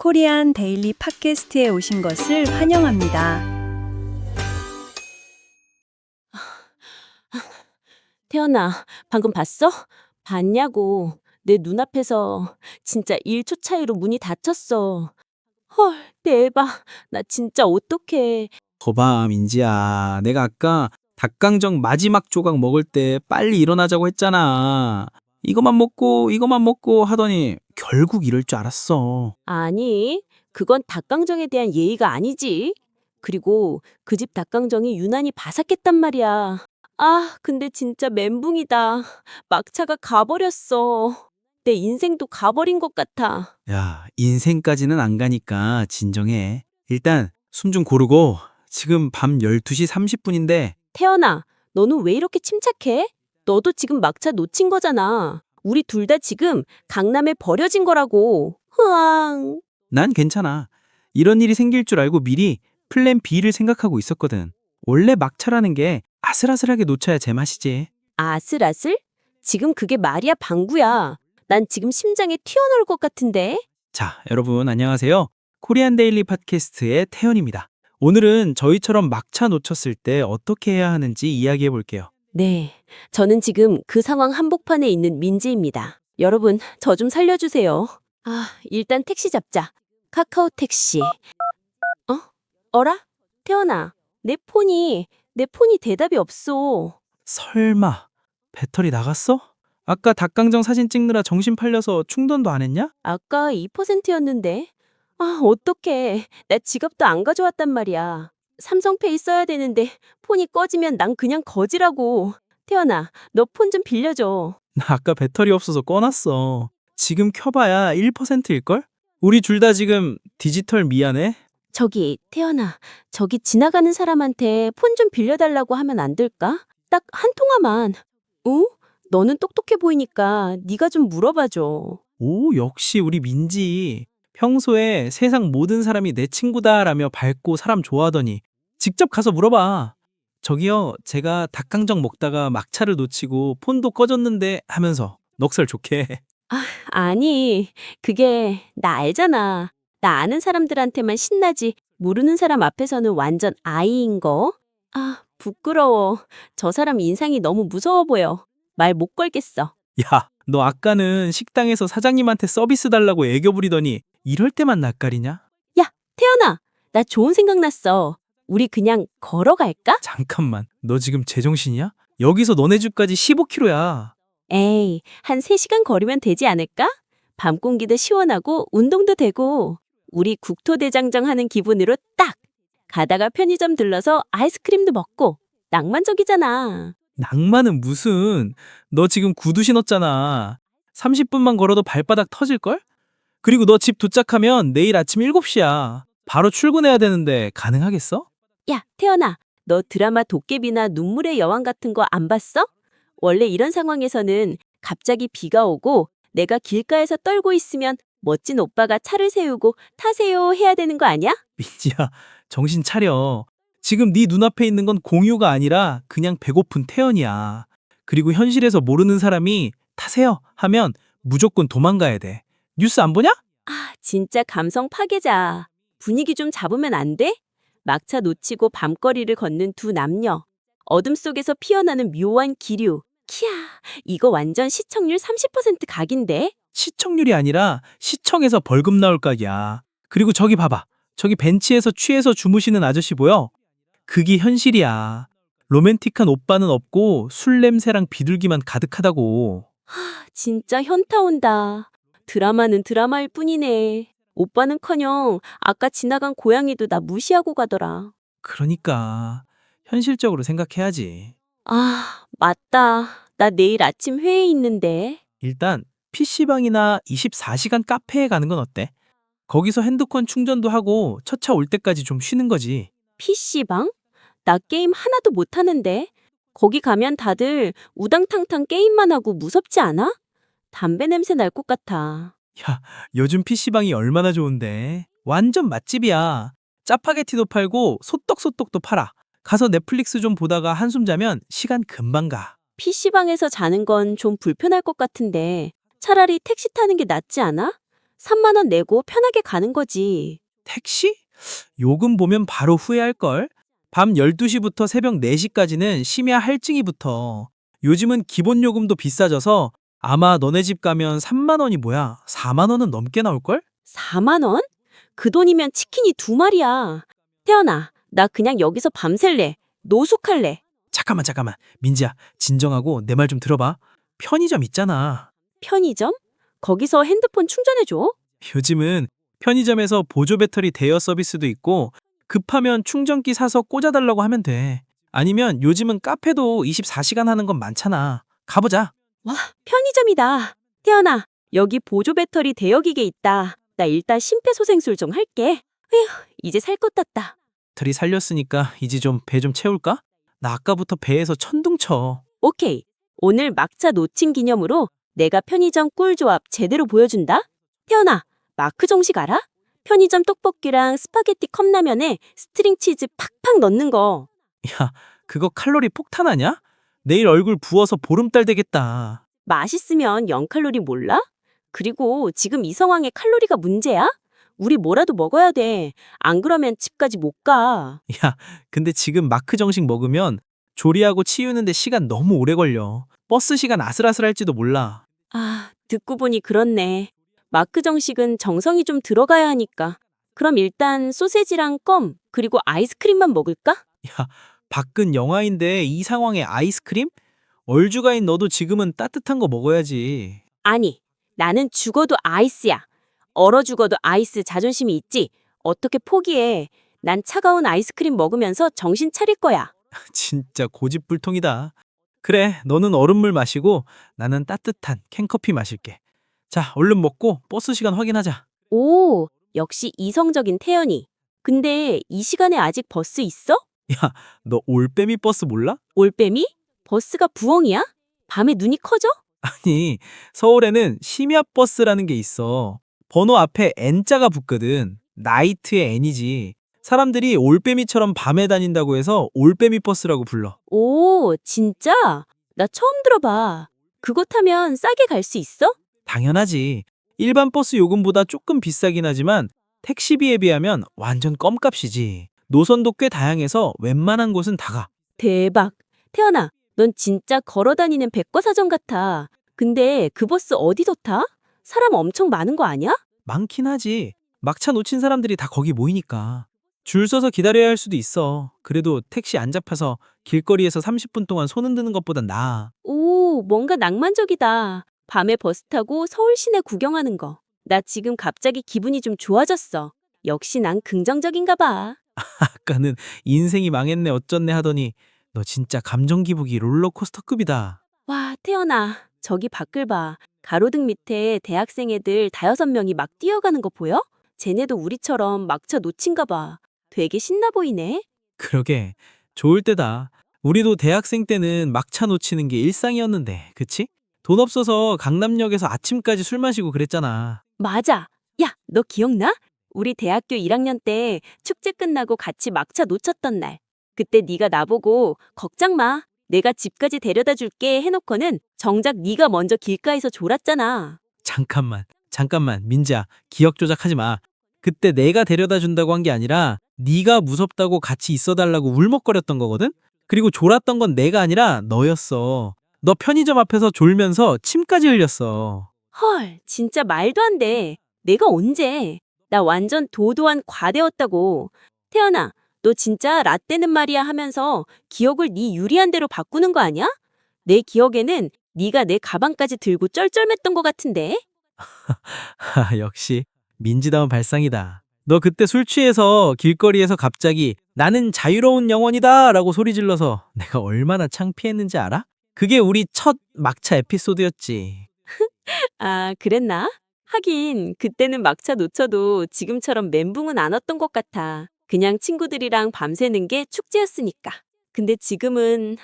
코리안 데일리 팟캐스트에 오신 것을 환영합니다. 태연아, 방금 봤어? 봤냐고. 내 눈앞에서 진짜 1초 차이로 문이 닫혔어. 헐, 대박. 나 진짜 어떡해. 거봐, 민지야. 내가 아까 닭강정 마지막 조각 먹을 때 빨리 일어나자고 했잖아. 이것만 먹고 하더니 결국 이럴 줄 알았어. 아니, 그건 닭강정에 대한 예의가 아니지. 그리고 그 집 닭강정이 유난히 바삭했단 말이야. 아, 근데 진짜 멘붕이다. 막차가 가버렸어. 내 인생도 가버린 것 같아. 야, 인생까지는 안 가니까 진정해. 일단 숨 좀 고르고 지금 밤 12시 30분인데 태연아, 너는 왜 이렇게 침착해? 너도 지금 막차 놓친 거잖아. 우리 둘 다 지금 강남에 버려진 거라고. 흐앙. 난 괜찮아. 이런 일이 생길 줄 알고 미리 플랜 B를 생각하고 있었거든. 원래 막차라는 게 아슬아슬하게 놓쳐야 제맛이지. 아슬아슬? 지금 그게 말이야, 방구야. 난 지금 심장에 튀어나올 것 같은데. 자, 여러분 안녕하세요. 코리안 데일리 팟캐스트의 태연입니다. 오늘은 저희처럼 막차 놓쳤을 때 어떻게 해야 하는지 이야기해 볼게요. 네, 저는 지금 그 상황 한복판에 있는 민지입니다. 여러분, 저 좀 살려주세요. 아, 일단 택시 잡자. 카카오 택시. 어라? 태연아, 내 폰이 대답이 없어. 설마 배터리 나갔어? 아까 닭강정 사진 찍느라 정신 팔려서 충전도 안 했냐? 아까 2%였는데. 아, 어떡해. 나 지갑도 안 가져왔단 말이야. 삼성페이 써야 되는데 폰이 꺼지면 난 그냥 거지라고. 태연아, 너 폰 좀 빌려줘. 나 아까 배터리 없어서 꺼놨어. 지금 켜봐야 1%일걸? 우리 둘 다 지금 디지털 미아네? 저기, 태연아, 저기 지나가는 사람한테 폰 좀 빌려달라고 하면 안 될까? 딱 한 통화만. 어? 너는 똑똑해 보이니까 네가 좀 물어봐줘. 오, 역시 우리 민지. 평소에 세상 모든 사람이 내 친구다라며 밝고 사람 좋아하더니 직접 가서 물어봐. 저기요, 제가 닭강정 먹다가 막차를 놓치고 폰도 꺼졌는데 하면서 넋을 좋게. 아니, 그게 나 알잖아. 나 아는 사람들한테만 신나지 모르는 사람 앞에서는 완전 아이인 거. 아, 부끄러워. 저 사람 인상이 너무 무서워 보여. 말 못 걸겠어. 야, 너 아까는 식당에서 사장님한테 서비스 달라고 애교 부리더니 이럴 때만 낯가리냐? 야, 태연아, 나 좋은 생각 났어. 우리 그냥 걸어갈까? 잠깐만, 너 지금 제정신이야? 여기서 너네 집까지 15km야. 에이, 한 3시간 걸으면 되지 않을까? 밤 공기도 시원하고 운동도 되고 우리 국토대장정 하는 기분으로 딱! 가다가 편의점 들러서 아이스크림도 먹고 낭만적이잖아. 낭만은 무슨, 너 지금 구두 신었잖아. 30분만 걸어도 발바닥 터질걸? 그리고 너 집 도착하면 내일 아침 7시야. 바로 출근해야 되는데 가능하겠어? 야, 태연아, 너 드라마 도깨비나 눈물의 여왕 같은 거 안 봤어? 원래 이런 상황에서는 갑자기 비가 오고 내가 길가에서 떨고 있으면 멋진 오빠가 차를 세우고 타세요 해야 되는 거 아니야? 민지야, 정신 차려. 지금 네 눈앞에 있는 건 공유가 아니라 그냥 배고픈 태연이야. 그리고 현실에서 모르는 사람이 타세요 하면 무조건 도망가야 돼. 뉴스 안 보냐? 아, 진짜 감성 파괴자. 분위기 좀 잡으면 안 돼? 막차 놓치고 밤거리를 걷는 두 남녀. 어둠 속에서 피어나는 묘한 기류. 키야, 이거 완전 시청률 30% 각인데? 시청률이 아니라 시청에서 벌금 나올 각이야. 그리고 저기 봐봐. 저기 벤치에서 취해서 주무시는 아저씨 보여? 그게 현실이야. 로맨틱한 오빠는 없고 술 냄새랑 비둘기만 가득하다고. 진짜 현타 온다. 드라마는 드라마일 뿐이네. 오빠는커녕 아까 지나간 고양이도 나 무시하고 가더라. 그러니까 현실적으로 생각해야지. 아, 맞다. 나 내일 아침 회의 있는데. 일단 PC방이나 24시간 카페에 가는 건 어때? 거기서 핸드폰 충전도 하고 첫 차 올 때까지 좀 쉬는 거지. PC방? 나 게임 하나도 못하는데. 거기 가면 다들 우당탕탕 게임만 하고 무섭지 않아? 담배 냄새 날 것 같아. 야, 요즘 PC방이 얼마나 좋은데. 완전 맛집이야. 짜파게티도 팔고 소떡소떡도 팔아. 가서 넷플릭스 좀 보다가 한숨 자면 시간 금방 가. PC방에서 자는 건 좀 불편할 것 같은데 차라리 택시 타는 게 낫지 않아? 3만 원 내고 편하게 가는 거지. 택시? 요금 보면 바로 후회할걸? 밤 12시부터 새벽 4시까지는 심야 할증이 붙어. 요즘은 기본 요금도 비싸져서 아마 너네 집 가면 3만 원이 뭐야? 4만 원은 넘게 나올걸? 4만 원? 그 돈이면 치킨이 2마리야. 태연아, 나 그냥 여기서 밤샐래. 노숙할래. 잠깐만. 민지야, 진정하고 내 말 좀 들어봐. 편의점 있잖아. 편의점? 거기서 핸드폰 충전해줘? 요즘은 편의점에서 보조 배터리 대여 서비스도 있고 급하면 충전기 사서 꽂아달라고 하면 돼. 아니면 요즘은 카페도 24시간 하는 건 많잖아. 가보자. 와, 편의점이다. 태연아, 여기 보조 배터리 대여 기계 있다. 나 일단 심폐소생술 좀 할게. 휴, 이제 살 것 같다. 배터리 살렸으니까 이제 좀 배 좀 채울까? 나 아까부터 배에서 천둥쳐. 오케이. 오늘 막차 놓친 기념으로 내가 편의점 꿀조합 제대로 보여준다. 태연아, 마크 정식 알아? 편의점 떡볶이랑 스파게티 컵라면에 스트링 치즈 팍팍 넣는 거. 야, 그거 칼로리 폭탄 아냐? 내일 얼굴 부어서 보름달 되겠다. 맛있으면 0칼로리 몰라? 그리고 지금 이 상황에 칼로리가 문제야? 우리 뭐라도 먹어야 돼. 안 그러면 집까지 못 가. 야, 근데 지금 마크 정식 먹으면 조리하고 치우는데 시간 너무 오래 걸려. 버스 시간 아슬아슬할지도 몰라. 아, 듣고 보니 그렇네. 마크 정식은 정성이 좀 들어가야 하니까. 그럼 일단 소세지랑 껌, 그리고 아이스크림만 먹을까? 야, 밖은 영하인데 이 상황에 아이스크림? 얼죽아인 너도 지금은 따뜻한 거 먹어야지. 아니, 나는 죽어도 아이스야. 얼어 죽어도 아이스 자존심이 있지. 어떻게 포기해. 난 차가운 아이스크림 먹으면서 정신 차릴 거야. 진짜 고집불통이다. 그래, 너는 얼음물 마시고 나는 따뜻한 캔커피 마실게. 자, 얼른 먹고 버스 시간 확인하자. 오, 역시 이성적인 태연이. 근데 이 시간에 아직 버스 있어? 야, 너 올빼미 버스 몰라? 올빼미? 버스가 부엉이야? 밤에 눈이 커져? 아니, 서울에는 심야 버스라는 게 있어. 번호 앞에 N자가 붙거든. 나이트의 N이지. 사람들이 올빼미처럼 밤에 다닌다고 해서 올빼미 버스라고 불러. 오, 진짜? 나 처음 들어봐. 그거 타면 싸게 갈 수 있어? 당연하지. 일반 버스 요금보다 조금 비싸긴 하지만 택시비에 비하면 완전 껌값이지. 노선도 꽤 다양해서 웬만한 곳은 다 가. 대박. 태연아, 넌 진짜 걸어 다니는 백과사전 같아. 근데 그 버스 어디서 타? 사람 엄청 많은 거 아니야? 많긴 하지. 막차 놓친 사람들이 다 거기 모이니까. 줄 서서 기다려야 할 수도 있어. 그래도 택시 안 잡혀서 길거리에서 30분 동안 손 흔드는 것보단 나아. 오, 뭔가 낭만적이다. 밤에 버스 타고 서울 시내 구경하는 거. 나 지금 갑자기 기분이 좀 좋아졌어. 역시 난 긍정적인가 봐. 아까는 인생이 망했네 어쩌네 하더니 너 진짜 감정 기복이 롤러코스터급이다. 와, 태연아, 저기 밖을 봐. 가로등 밑에 대학생 애들 5명이 막 뛰어가는 거 보여? 쟤네도 우리처럼 막차 놓친가 봐. 되게 신나 보이네. 그러게 좋을 때다. 우리도 대학생 때는 막차 놓치는 게 일상이었는데, 그치? 돈 없어서 강남역에서 아침까지 술 마시고 그랬잖아. 맞아. 야, 너 기억나? 우리 대학교 1학년 때 축제 끝나고 같이 막차 놓쳤던 날. 그때 네가 나보고 걱정 마. 내가 집까지 데려다 줄게 해놓고는 정작 네가 먼저 길가에서 졸았잖아. 잠깐만, 민지야, 기억 조작하지 마. 그때 내가 데려다 준다고 한 게 아니라 네가 무섭다고 같이 있어달라고 울먹거렸던 거거든? 그리고 졸았던 건 내가 아니라 너였어. 너 편의점 앞에서 졸면서 침까지 흘렸어. 헐, 진짜 말도 안 돼. 내가 언제? 나 완전 도도한 과대였다고. 태연아, 너 진짜 라떼는 말이야 하면서 기억을 네 유리한 대로 바꾸는 거 아니야? 내 기억에는 네가 내 가방까지 들고 쩔쩔맸던 것 같은데. 역시 민지다운 발상이다. 너 그때 술 취해서 길거리에서 갑자기 나는 자유로운 영혼이다 라고 소리 질러서 내가 얼마나 창피했는지 알아? 그게 우리 첫 막차 에피소드였지. 아, 그랬나? 하긴 그때는 막차 놓쳐도 지금처럼 멘붕은 안 왔던 것 같아. 그냥 친구들이랑 밤새는 게 축제였으니까. 근데 지금은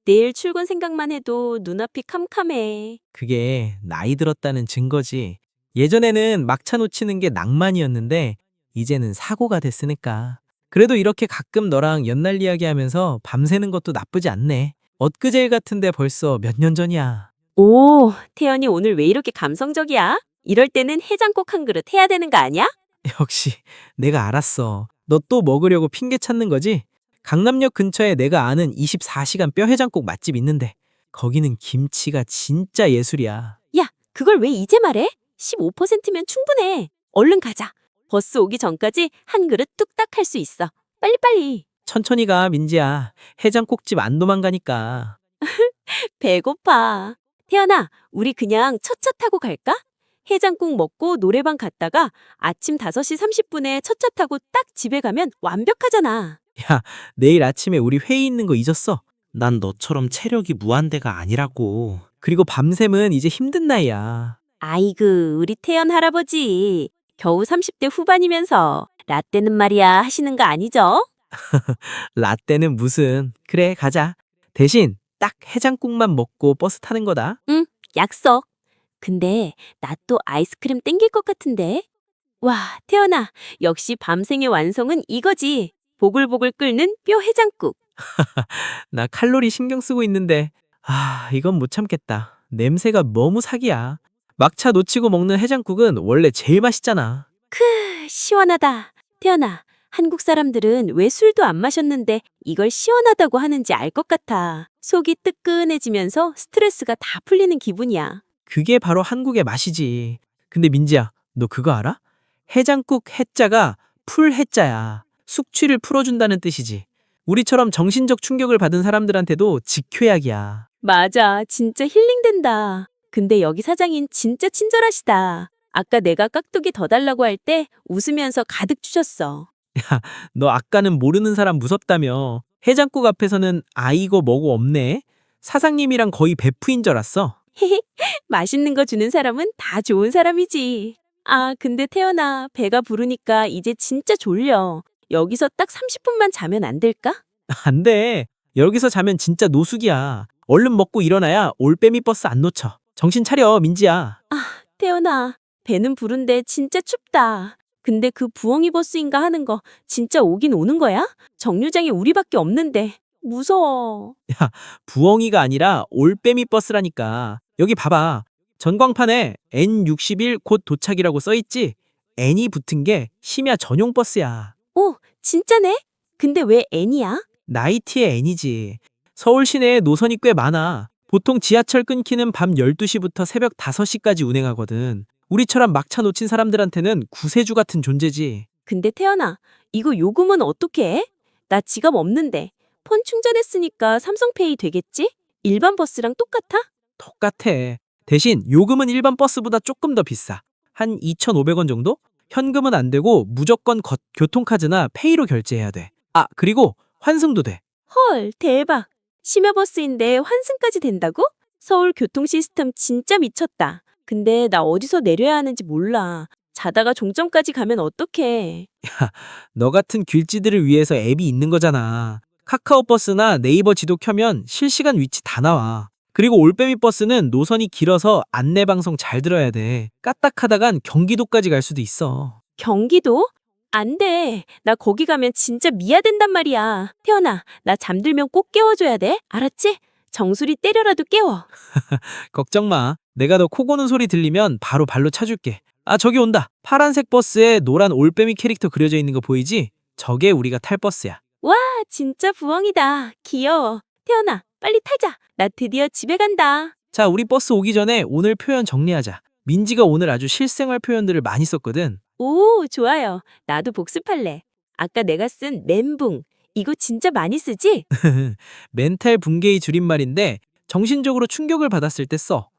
내일 출근 생각만 해도 눈앞이 캄캄해. 그게 나이 들었다는 증거지. 예전에는 막차 놓치는 게 낭만이었는데 이제는 사고가 됐으니까. 그래도 이렇게 가끔 너랑 옛날 이야기하면서 밤새는 것도 나쁘지 않네. 엊그제일 같은데 벌써 몇 년 전이야. 오, 태연이 오늘 왜 이렇게 감성적이야? 이럴 때는 해장국 한 그릇 해야 되는 거 아니야? 역시 내가 알았어. 너 또 먹으려고 핑계 찾는 거지? 강남역 근처에 내가 아는 24시간 뼈 해장국 맛집 있는데 거기는 김치가 진짜 예술이야. 야, 그걸 왜 이제 말해? 15%면 충분해. 얼른 가자. 버스 오기 전까지 한 그릇 뚝딱 할 수 있어. 빨리빨리. 천천히 가, 민지야. 해장국집 안 도망가니까. 배고파. 태연아, 우리 그냥 첫차 타고 갈까? 해장국 먹고 노래방 갔다가 아침 5시 30분에 첫차 타고 딱 집에 가면 완벽하잖아. 야, 내일 아침에 우리 회의 있는 거 잊었어? 난 너처럼 체력이 무한대가 아니라고. 그리고 밤샘은 이제 힘든 나이야. 아이고, 우리 태연 할아버지. 겨우 30대 후반이면서 라떼는 말이야 하시는 거 아니죠? 라떼는 무슨. 그래, 가자. 대신 딱 해장국만 먹고 버스 타는 거다. 응, 약속. 근데 나 또 아이스크림 땡길 것 같은데. 와, 태연아, 역시 밤생의 완성은 이거지. 보글보글 끓는 뼈 해장국. 나 칼로리 신경 쓰고 있는데, 이건 못 참겠다. 냄새가 너무 사기야. 막차 놓치고 먹는 해장국은 원래 제일 맛있잖아. 시원하다. 태연아, 한국 사람들은 왜 술도 안 마셨는데 이걸 시원하다고 하는지 알 것 같아. 속이 뜨끈해지면서 스트레스가 다 풀리는 기분이야. 그게 바로 한국의 맛이지. 근데 민지야, 너 그거 알아? 해장국 해자가 풀해자야. 숙취를 풀어준다는 뜻이지. 우리처럼 정신적 충격을 받은 사람들한테도 직효약이야. 맞아, 진짜 힐링된다. 근데 여기 사장님 진짜 친절하시다. 아까 내가 깍두기 더 달라고 할 때 웃으면서 가득 주셨어. 너 아까는 모르는 사람 무섭다며. 해장국 앞에서는 아이고 뭐고 없네. 사장님이랑 거의 베프인 줄 알았어. 맛있는 거 주는 사람은 다 좋은 사람이지. 아, 근데 태연아, 배가 부르니까 이제 진짜 졸려. 여기서 딱 30분만 자면 안 될까? 안 돼. 여기서 자면 진짜 노숙이야. 얼른 먹고 일어나야 올빼미 버스 안 놓쳐. 정신 차려, 민지야. 태연아, 배는 부른데 진짜 춥다. 근데 그 부엉이 버스인가 하는 거 진짜 오긴 오는 거야? 정류장에 우리밖에 없는데. 무서워. 부엉이가 아니라 올빼미 버스라니까. 여기 봐봐. 전광판에 N61 곧 도착이라고 써있지? N이 붙은 게 심야 전용 버스야. 오, 진짜네? 근데 왜 N이야? 나이티의 N이지. 서울 시내에 노선이 꽤 많아. 보통 지하철 끊기는 밤 12시부터 새벽 5시까지 운행하거든. 우리처럼 막차 놓친 사람들한테는 구세주 같은 존재지. 근데 태연아, 이거 요금은 어떻게 해? 나 지갑 없는데. 폰 충전했으니까 삼성페이 되겠지? 일반 버스랑 똑같아? 똑같아. 대신 요금은 일반 버스보다 조금 더 비싸. 한 2,500원 정도? 현금은 안 되고 무조건 교통카드나 페이로 결제해야 돼. 그리고 환승도 돼. 헐, 대박. 심야버스인데 환승까지 된다고? 서울 교통 시스템 진짜 미쳤다. 근데 나 어디서 내려야 하는지 몰라. 자다가 종점까지 가면 어떡해. 너 같은 길지들을 위해서 앱이 있는 거잖아. 카카오버스나 네이버 지도 켜면 실시간 위치 다 나와. 그리고 올빼미 버스는 노선이 길어서 안내방송 잘 들어야 돼. 까딱하다간 경기도까지 갈 수도 있어. 경기도? 안 돼. 나 거기 가면 진짜 미아된단 말이야. 태연아, 나 잠들면 꼭 깨워줘야 돼. 알았지? 정수리 때려라도 깨워. 걱정 마. 내가 너 코 고는 소리 들리면 바로 발로 차줄게. 저기 온다. 파란색 버스에 노란 올빼미 캐릭터 그려져 있는 거 보이지? 저게 우리가 탈 버스야. 와, 진짜 부엉이다. 귀여워. 태연아, 빨리 타자. 나 드디어 집에 간다. 자, 우리 버스 오기 전에 오늘 표현 정리하자. 민지가 오늘 아주 실생활 표현들을 많이 썼거든. 오, 좋아요. 나도 복습할래. 아까 내가 쓴 멘붕. 이거 진짜 많이 쓰지? 멘탈 붕괴의 줄임말인데 정신적으로 충격을 받았을 때 써.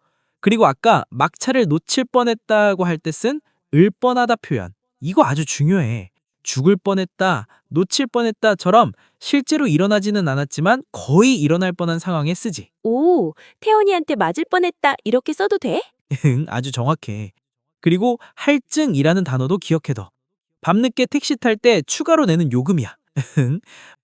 그리고 아까 막차를 놓칠 뻔했다고 할 때 쓴 을 뻔하다 표현. 이거 아주 중요해. 죽을 뻔했다, 놓칠 뻔했다처럼 실제로 일어나지는 않았지만 거의 일어날 뻔한 상황에 쓰지. 오, 태연이한테 맞을 뻔했다. 이렇게 써도 돼? 아주 정확해. 그리고 할증이라는 단어도 기억해둬. 밤늦게 택시 탈 때 추가로 내는 요금이야.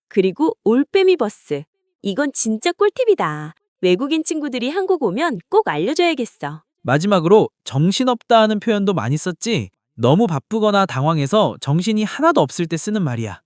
그리고 올빼미 버스. 이건 진짜 꿀팁이다. 외국인 친구들이 한국 오면 꼭 알려줘야겠어. 마지막으로 정신없다 하는 표현도 많이 썼지. 너무 바쁘거나 당황해서 정신이 하나도 없을 때 쓰는 말이야.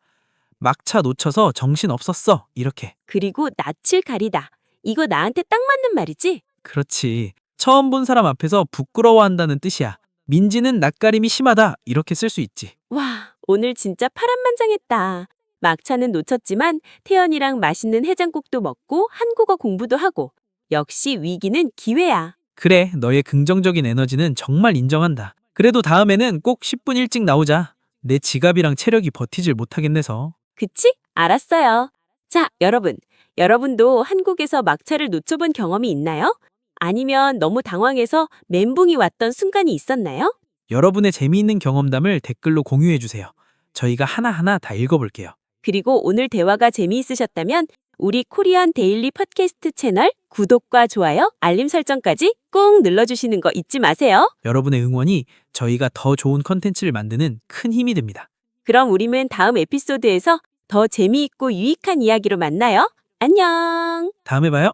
막차 놓쳐서 정신 없었어. 이렇게. 그리고 낯을 가리다. 이거 나한테 딱 맞는 말이지? 그렇지. 처음 본 사람 앞에서 부끄러워한다는 뜻이야. 민지는 낯가림이 심하다. 이렇게 쓸 수 있지. 와, 오늘 진짜 파란만장했다. 막차는 놓쳤지만 태연이랑 맛있는 해장국도 먹고 한국어 공부도 하고. 역시 위기는 기회야. 그래, 너의 긍정적인 에너지는 정말 인정한다. 그래도 다음에는 꼭 10분 일찍 나오자. 내 지갑이랑 체력이 버티질 못하겠네서. 그치? 알았어요. 자, 여러분도 한국에서 막차를 놓쳐본 경험이 있나요? 아니면 너무 당황해서 멘붕이 왔던 순간이 있었나요? 여러분의 재미있는 경험담을 댓글로 공유해주세요. 저희가 하나하나 다 읽어볼게요. 그리고 오늘 대화가 재미있으셨다면 우리 코리안 데일리 팟캐스트 채널 구독과 좋아요, 알림 설정까지 꼭 눌러주시는 거 잊지 마세요. 여러분의 응원이 저희가 더 좋은 컨텐츠를 만드는 큰 힘이 됩니다. 그럼 우리는 다음 에피소드에서 더 재미있고 유익한 이야기로 만나요. 안녕! 다음에 봐요.